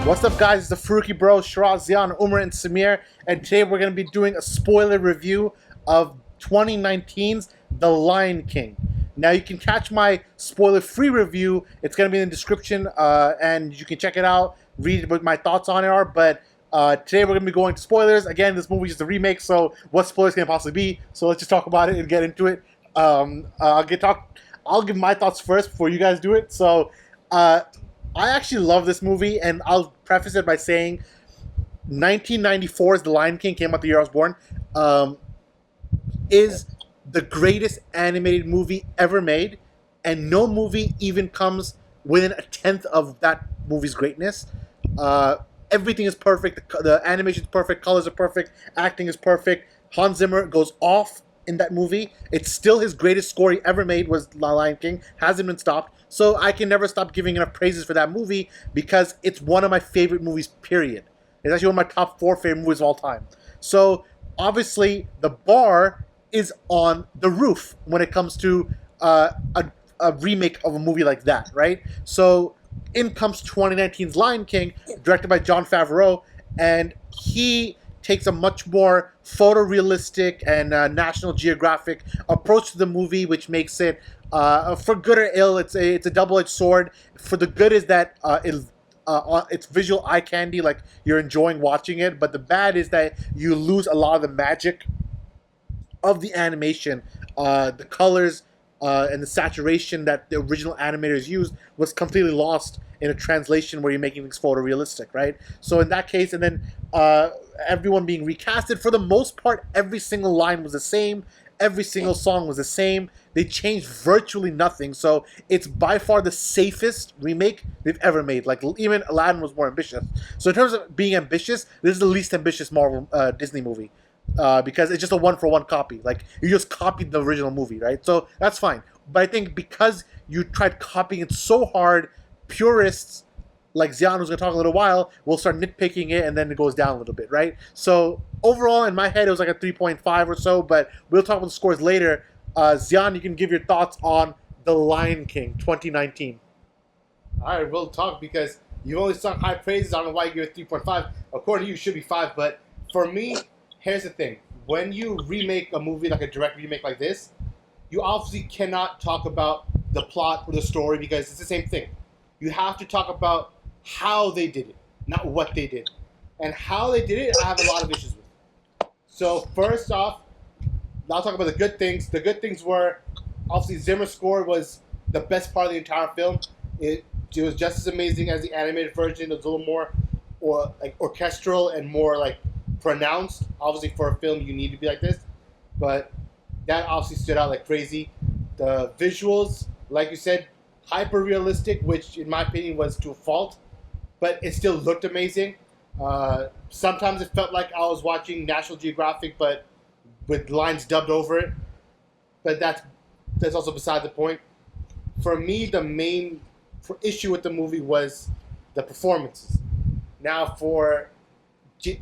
What's up, guys? It's the Fruki Bros, Shiraz, Zion, Umar, and Samir, and today we're going to be doing a spoiler review of 2019's The Lion King. Now, you can catch my spoiler-free review. It's going to be in the description, and you can check it out, read what my thoughts on it are, but today we're going to be going to spoilers. Again, this movie is just a remake, so what spoilers can it possibly be? So let's just talk about it and get into it. I'll give my thoughts first before you guys do it. So, I actually love this movie, and I'll preface it by saying 1994's The Lion King came out the year I was born, is the greatest animated movie ever made, and no movie even comes within a tenth of that movie's greatness. Everything is perfect. The animation is perfect. Colors are perfect. Acting is perfect. Hans Zimmer goes off in that movie. It's still his greatest score he ever made was The Lion King. Hasn't been stopped. So I can never stop giving enough praises for that movie because it's one of my favorite movies, period. It's actually one of my top 4 favorite movies of all time. So obviously the bar is on the roof when it comes to a remake of a movie like that, right? So in comes 2019's Lion King, directed by Jon Favreau, and he takes a much more photorealistic and National Geographic approach to the movie, which makes it, for good or ill, it's a double-edged sword. For the good is that it's visual eye candy, like you're enjoying watching it, but the bad is that you lose a lot of the magic of the animation. The colors and the saturation that the original animators used was completely lost in a translation where you're making things photorealistic, right? So in that case, and then everyone being recasted, for the most part, every single line was the same. Every single song was the same. They changed virtually nothing. So it's by far the safest remake they've ever made. Like, even Aladdin was more ambitious. So in terms of being ambitious, this is the least ambitious Marvel Disney movie. Because it's just a one-for-one copy. Like, you just copied the original movie, right? So that's fine. But I think because you tried copying it so hard, purists like Zion, who's going to talk a little while, will start nitpicking it, and then it goes down a little bit, right? So overall, in my head, it was like a 3.5 or so, but we'll talk about the scores later. Zion, you can give your thoughts on The Lion King 2019. All right, we'll talk because you only sung high praises. I don't know why you give it 3.5. According to you, it should be 5, but for me, here's the thing. When you remake a movie, like a direct remake like this, you obviously cannot talk about the plot or the story because it's the same thing. You have to talk about how they did it, not what they did. And how they did it, I have a lot of issues with. So first off, I'll talk about the good things. The good things were, obviously, Zimmer's score was the best part of the entire film. It was just as amazing as the animated version. It was a little more orchestral and more like pronounced. Obviously, for a film, you need to be like this. But that obviously stood out like crazy. The visuals, like you said, hyper realistic, which in my opinion was to a fault, but it still looked amazing. Sometimes it felt like I was watching National Geographic, but with lines dubbed over it. But that's also beside the point. For me, the main issue with the movie was the performances. Now, for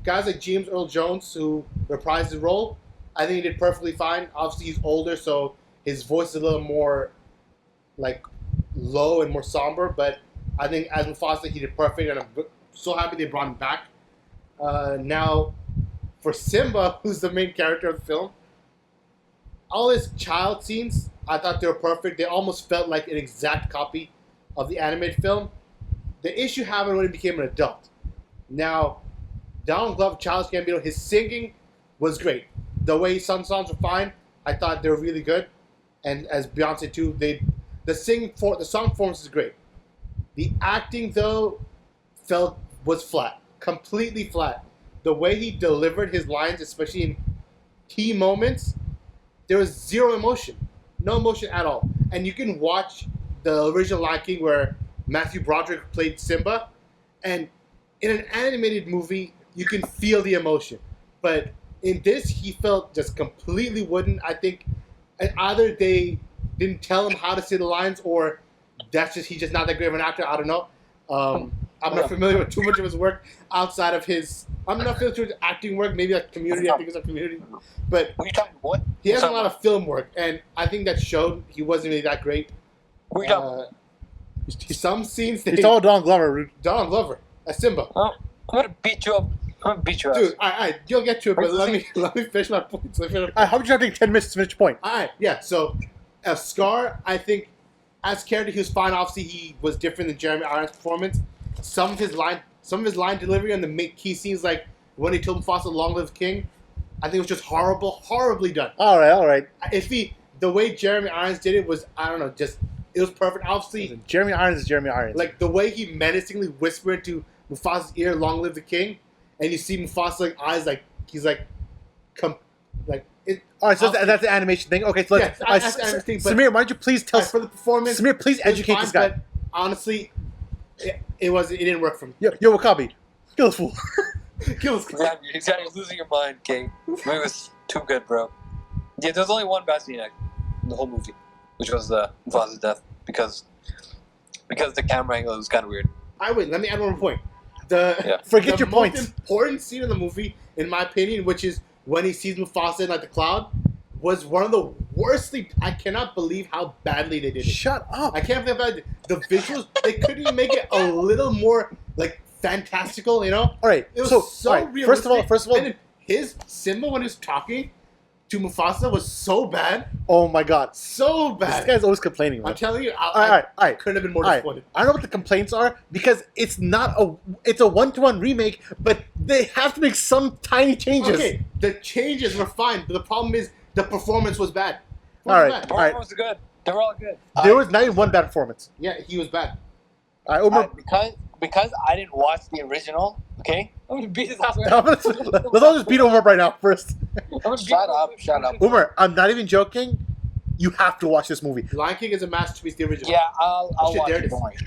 guys like James Earl Jones, who reprised the role, I think he did perfectly fine. Obviously, he's older, so his voice is a little more like low and more somber, but I think as Mufasa, he did perfect, and I'm so happy they brought him back. Now, for Simba, who's the main character of the film, all his child scenes, I thought they were perfect. They almost felt like an exact copy of the animated film. The issue happened when he became an adult. Now, Donald Glover, Childish Gambino, his singing was great. The way he sung songs were fine. I thought they were really good. And as Beyonce too, the song performance is great. The acting though was flat, completely flat. The way he delivered his lines, especially in key moments, there was zero emotion, no emotion at all. And you can watch the original Lion King where Matthew Broderick played Simba, and in an animated movie, you can feel the emotion. But in this, he felt just completely wooden. I think either they didn't tell him how to say the lines, or he's just not that great of an actor. I don't know. I'm not familiar with too much of his work outside of his. I'm not familiar with his acting work. Maybe like Community. I think it's a Community. But What are you talking about? What? he has a lot of film work, and I think that showed he wasn't really that great. What are you talking about? Some scenes It's all Donald Glover. Donald Glover. Simba. Oh, I'm gonna beat you up. I'm gonna beat you up. Dude, all right, you'll get to it, but let me finish my points. How would you have to take 10 minutes to finish your point? All right, yeah. So, Scar, I think, as character, he was fine. Obviously, he was different than Jeremy Irons' performance. Some of his line delivery on the key scenes, like when he told Mufasa, "Long live the King," I think it was just horribly done. All right. If the way Jeremy Irons did it was, I don't know, just it was perfect. Obviously, Jeremy Irons is Jeremy Irons. like the way he menacingly whispered to Mufasa's ear, "Long live the King," and you see Mufasa's like eyes, like he's like, it. All right, so that's the animation thing. Okay, so let's. That's the animation thing, but Samir, why don't you please tell for the performance? Samir, please educate fine, this guy. But honestly, it didn't work for me. Yo, Wakabi, kill this fool. Kill this guy. Yeah, you're losing your mind, Kate. It was too good, bro. Yeah, there's only one bad scene in the whole movie, which was Mufasa's death, because the camera angle was kind of weird. Let me add one more point. Forget your points. The most important scene in the movie, in my opinion, which is when he sees Mufasa in like the cloud, was one of the worst things. I cannot believe how badly they did it. Shut up. I can't believe how badly the visuals. They couldn't even make it a little more like fantastical, you know? All right. It was so all right, realistic. First of all, and then his Simba when he was talking to Mufasa was so bad. Oh my God, so bad. This guy's always complaining. Man. I'm telling you, All right. couldn't have been more disappointed. I don't know what the complaints are because it's a 1-to-1 remake, but they have to make some tiny changes. Okay, the changes were fine, but the problem is the performance was bad. All right. The performance was good. They were all good. There was not even one bad performance. Yeah, he was bad. Because I didn't watch the original, okay? I'm gonna beat his ass. Let's all just beat him up right now first. Shut up. Umar, I'm not even joking. You have to watch this movie. Lion King is a masterpiece, the original. Yeah, I'll Shit, watch there it. it Don't worry.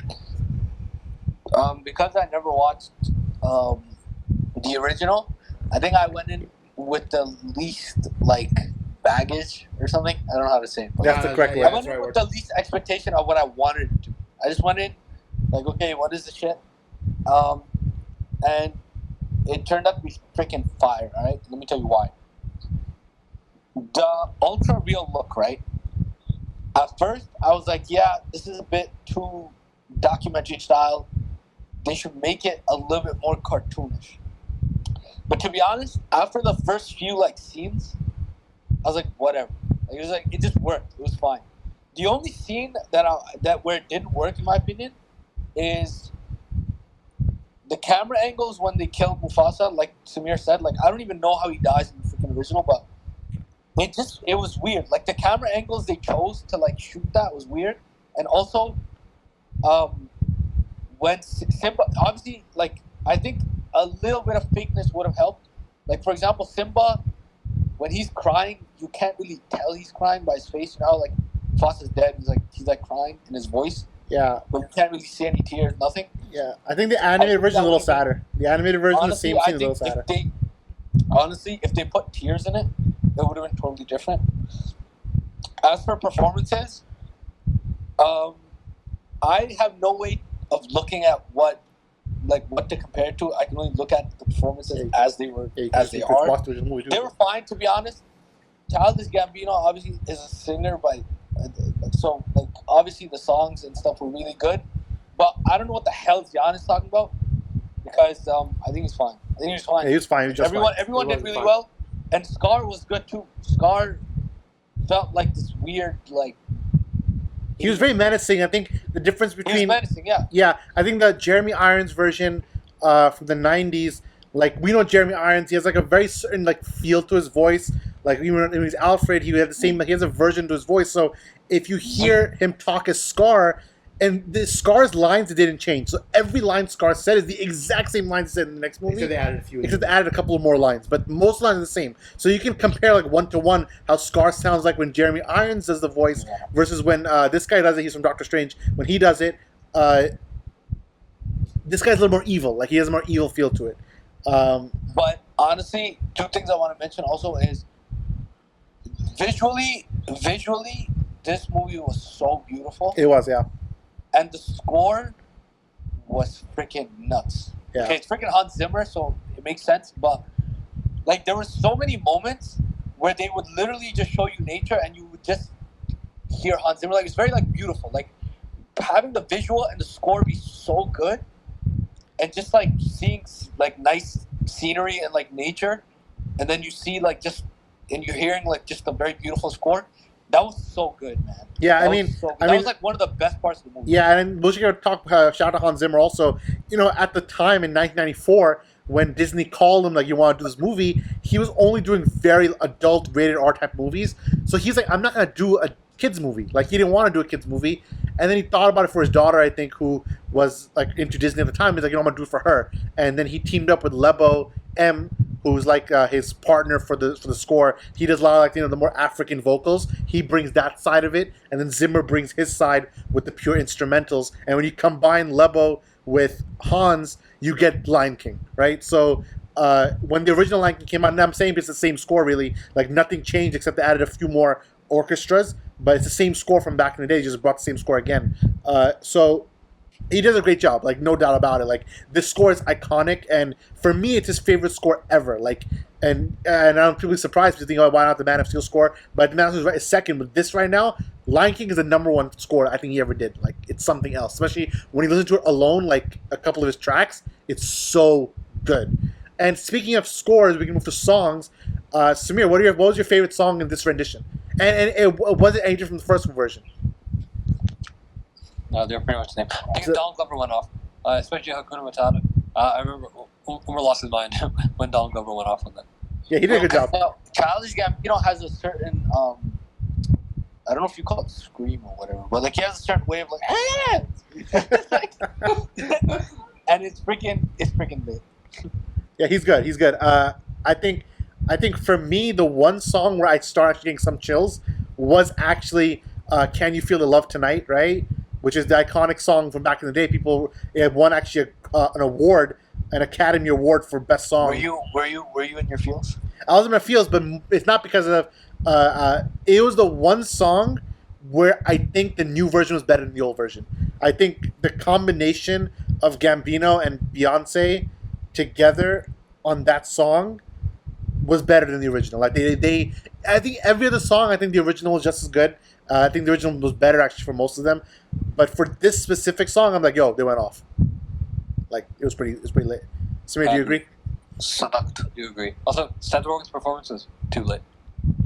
Because I never watched the original, I think I went in with the least baggage or something. I don't know how to say it. But That's the correct yeah, word. I went in with the least expectation of what I wanted to. I just went in okay, what is the shit? And it turned out to be freaking fire. All right, let me tell you why. The ultra real look, right? At first, I was like, yeah, this is a bit too documentary style. They should make it a little bit more cartoonish. But to be honest, after the first few scenes, I was like, whatever. It just worked. It was fine. The only scene that where it didn't work, in my opinion, is the camera angles when they killed Mufasa. Like Samir said, I don't even know how he dies in the freaking original, but it was weird. The camera angles they chose to shoot that was weird, and also, when Simba, obviously, I think a little bit of fakeness would have helped. For example, Simba, when he's crying, you can't really tell he's crying by his face. You know, Mufasa's dead. He's crying in his voice. Yeah. But you can't really see any tears, nothing. Yeah. I think the animated version is a little sadder. The animated version of the same scene is a little sadder. If they put tears in it, it would have been totally different. As for performances, I have no way of looking at what to compare it to. I can only look at the performances as they were, as they are. They were fine, to be honest. Childish Gambino obviously is a singer, so obviously the songs and stuff were really good. But I don't know what the hell Jan is talking about, because I think he's fine. I think he was fine. Yeah, he was fine. He was just everyone did really well, and Scar was good too. Scar felt like this weird He was very menacing. I think the difference between... He was menacing, yeah. Yeah, I think the Jeremy Irons version from the 90s, we know Jeremy Irons, he has a very certain feel to his voice. Even when he's Alfred, he had the same, he has a version to his voice. So if you hear him talk as Scar, and the Scar's lines didn't change. So every line Scar said is the exact same lines he said in the next movie. Except they added a few. Except they added a couple of more lines. But most lines are the same. So you can compare 1-to-1 how Scar sounds like when Jeremy Irons does the voice versus when this guy does it. He's from Doctor Strange. When he does it, this guy's a little more evil. He has a more evil feel to it. But honestly, two things I want to mention also is visually, this movie was so beautiful. It was, yeah. And the score was freaking nuts. Yeah. Okay, it's freaking Hans Zimmer, so it makes sense. But there were so many moments where they would literally just show you nature, and you would just hear Hans Zimmer. It's very beautiful. Having the visual and the score be so good. and just like seeing like nice scenery and like nature, and then you see like just and you're hearing like just a very beautiful score. That was so good, man. Yeah, That I mean, was so good. That was like one of the best parts of the movie. Yeah, and we're going to talk. Shout out Hans Zimmer also. You know, at the time in 1994, when Disney called him like, "You want to do this movie?" He was only doing very adult, rated R type movies. So he's like, "I'm not going to do a kids movie." Like he didn't want to do a kids movie, and then he thought about it for his daughter, I think, who was like into Disney at the time. He's like, "You know, I'm going to do it for her." And then he teamed up with Lebo M, who's like his partner for the score. He does a lot of like, you know, the more African vocals. He brings that side of it, and then Zimmer brings his side with the pure instrumentals. And when you combine Lebo with Hans, you get Lion King, right? So when the original Lion King came out, and I'm saying it's the same score really, like nothing changed except they added a few more orchestras, but it's the same score from back in the day. Just brought the same score again. So he does a great job, like no doubt about it. Like this score is iconic, and for me, it's his favorite score ever. Like, and I'm really surprised to think, oh, why not the Man of Steel score? But the Man of Steel is second. But this right now, Lion King is the #1 score I think he ever did. Like, it's something else. Especially when you listen to it alone, like a couple of his tracks, it's so good. And speaking of scores, we can move to songs. Samir, what was your favorite song in this rendition? And was it any different from the first version? No, they were pretty much the same. I think Donald Glover went off, especially Hakuna Matata. I remember Umar lost his mind when Donald Glover went off on that. Yeah, he did a good job. Childish Gambino has a certain, I don't know if you call it scream or whatever, but like he has a certain way of like, and it's freaking big. Yeah, he's good. He's good. I think for me, the one song where I started actually getting some chills was actually "Can You Feel the Love Tonight," right? Which is the iconic song from back in the day. People it won actually an award, an Academy Award for best song. Were you in your feels? I was in my feels, but it's not because of. It was the one song where I think the new version was better than the old version. I think the combination of Gambino and Beyonce together on that song was better than the original. Like I think every other song, I think the original was just as good. I think the original was better actually for most of them, but for this specific song, I'm like, yo, they went off. Like it was pretty lit. Samir, do you agree? Sucked. Do you agree? Also, Seth Rogen's performances too lit.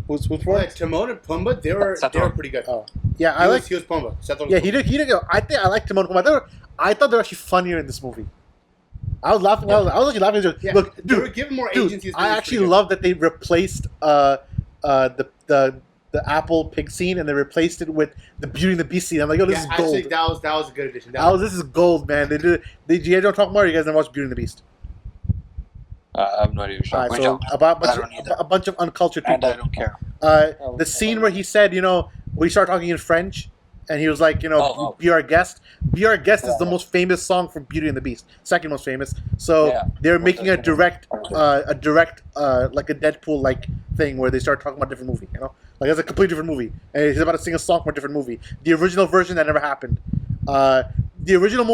Who's Well, for? Timon and Pumbaa, they were pretty good. Oh, yeah, He was Pumbaa. Seth Rogen Yeah, he did. I think I liked Timon and Pumbaa. I thought they were actually funnier in this movie. I was laughing. I was actually laughing. Yeah. Look, They were dude, given more agency. I actually love that they replaced the Apple pig scene and they replaced it with the Beauty and the Beast scene. I'm like, oh, this is gold. Actually, that was a good addition. This is gold, man. You guys don't talk more. You guys never watch Beauty and the Beast. I'm not even sure. All right, so about a bunch of uncultured people. And I don't care. The scene where he said, we started talking in French, and he was like, be our guest. Be Our Guest is the most famous song from Beauty and the Beast, second most famous. So they're making a direct, like a Deadpool like thing where they start talking about a different movie. Like it's a completely different movie, and he's about to sing a song from a different movie. The original version that never happened. The original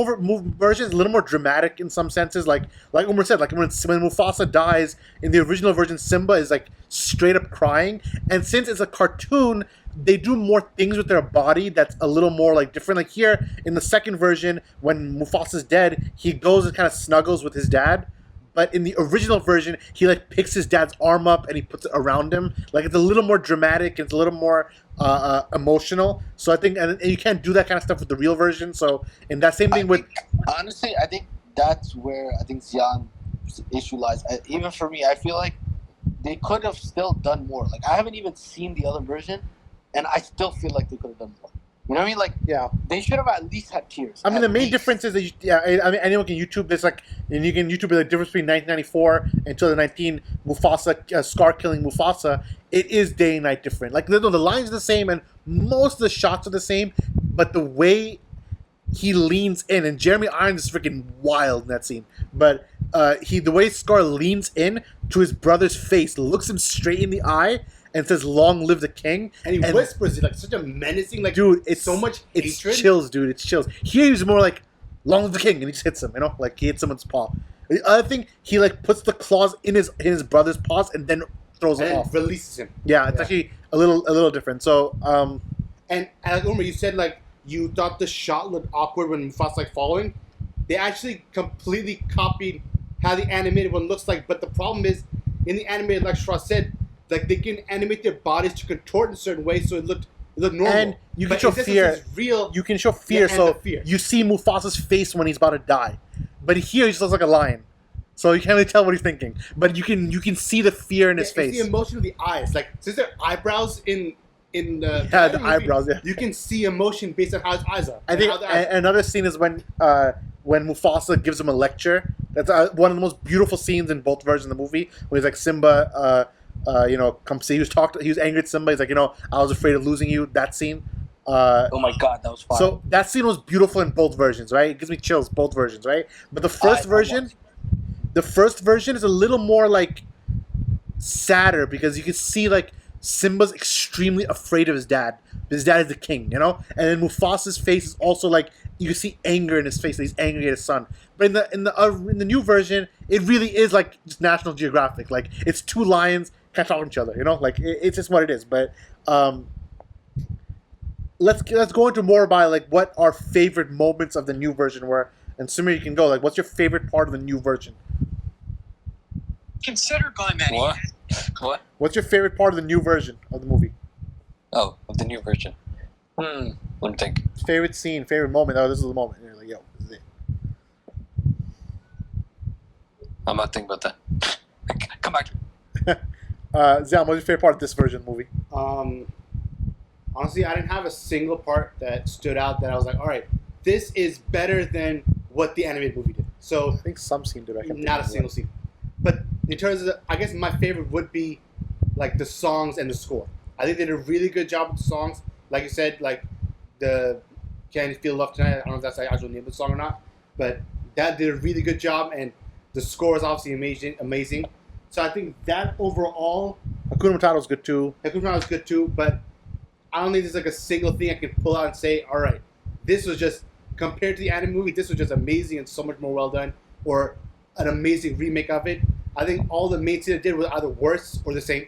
version is a little more dramatic in some senses. Like Umar said, like when Mufasa dies in the original version, Simba is like straight up crying, and since it's a cartoon, they do more things with their body that's a little more like different. Like here in the second version, when Mufasa's dead, he goes and kind of snuggles with his dad. But in the original version, he like picks his dad's arm up and he puts it around him. Like it's a little more dramatic. It's a little more emotional. So I think, and you can't do that kind of stuff with the real version. So in that same thing honestly, I think that's where I think Xian's issue lies. Even for me, I feel like they could have still done more. Like I haven't even seen the other version, and I still feel like they could have done more. You know what I mean? Like, yeah, they should have at least had tears. I mean, the main difference is that anyone can YouTube this. Like, and you can YouTube the difference between 1994 and 2019. Mufasa, Scar killing Mufasa. It is day and night different. Like, the lines are the same, and most of the shots are the same, but the way he leans in, and Jeremy Irons is freaking wild in that scene. But the way Scar leans in to his brother's face, looks him straight in the eye, and says, "Long live the king," and he whispers it like such a menacing, like, dude, it's so much hatred. It's chills, dude. It's chills. Here he's more like, "Long live the king," and he just hits him. Like he hits someone's paw. The other thing, he like puts the claws in his brother's paws and then throws him off. Releases him. Yeah, it's actually a little different. So, and like Umar, you said like you thought the shot looked awkward when Mufasa like following. they actually completely copied how the animated one looks like. But the problem is, in the animated, like Shra said, like they can animate their bodies to contort in certain ways, so it looked normal. And you can But show in this fear. instance, it's real. You can show fear, Yeah, and so the fear. you see Mufasa's face when he's about to die. But here he just looks like a lion, so you can't really tell what he's thinking. But you can see the fear in his It's face. the emotion of the eyes. Like since their eyebrows in the The eyebrows. Yeah. you can see emotion based on how his eyes are. I think another scene is when Mufasa gives him a lecture. That's one of the most beautiful scenes in both versions of the movie. When he's like, Simba, come see. He was angry at Simba. He's like, I was afraid of losing you. That scene. Oh my god, that was fire. So that scene was beautiful in both versions, right? It gives me chills, both versions, right? But the first version is a little more like sadder because you can see like Simba's extremely afraid of his dad. His dad is the king, And then Mufasa's face is also like you can see anger in his face. That he's angry at his son. But in the new version, it really is like just National Geographic. Like it's two lions kind of talking to each other, Like it's just what it is. But let's go into more about like what our favorite moments of the new version were. And Samir, you can go. Like, what's your favorite part of the new version? Considered by many. What? What's your favorite part of the new version of the movie? Oh, of the new version. Let me think. Favorite scene, favorite moment. Oh, this is the moment. And you're like, yo, this is it. I'm not thinking about that. Come back. Zam, what's your favorite part of this version of the movie? Honestly, I didn't have a single part that stood out that I was like, all right, this is better than what the animated movie did. So I think some scene did. not a single scene. But in terms of, I guess my favorite would be like the songs and the score. I think they did a really good job with the songs. Like you said, like the Can You Feel Love Tonight? I don't know if that's the actual name of the song or not, but that did a really good job, and the score is obviously amazing. So I think that overall, Hakuna Matata was good too. Hakuna Matata was good too, but I don't think there's like a single thing I can pull out and say, all right, this was just, compared to the anime movie, this was just amazing and so much more well done, or an amazing remake of it. I think all the main scenes did was either worse or the same.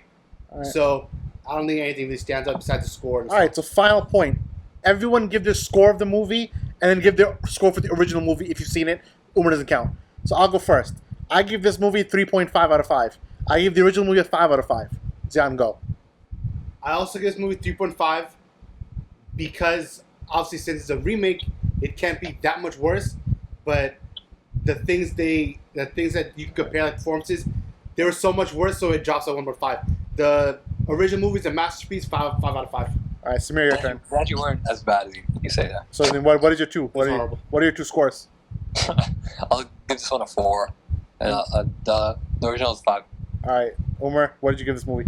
Right. So I don't think anything really stands out besides the score. And All right, so final point. Everyone give their score of the movie, and then give their score for the original movie if you've seen it. Umar doesn't count. So I'll go first. I give this movie 3.5 out of 5. I give the original movie a 5 out of 5. Zion, go. I also give this movie 3.5 because obviously since it's a remake, it can't be that much worse. But the things that you can compare like performances, they were so much worse, so it drops at 1.5. The original movie is a masterpiece, 5 out of 5. All right, Samir, your turn. Glad you weren't as bad as you say that. So then, what is your two? What are your two scores? I'll give this one a 4. And the original is 5. All right, Umar, what did you give this movie?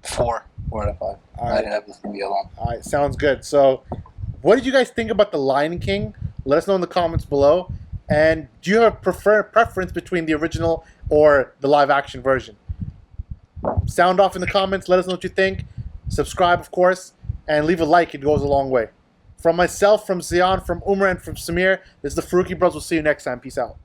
4. 4 out of 5. All I right. didn't have this movie alone. All right, sounds good. So, what did you guys think about The Lion King? Let us know in the comments below. And do you have a preference between the original or the live action version? Sound off in the comments. Let us know what you think. Subscribe, of course, and leave a like. It goes a long way. From myself, from Zion, from Umar, and from Samir, this is the Faruqi Bros. We'll see you next time. Peace out.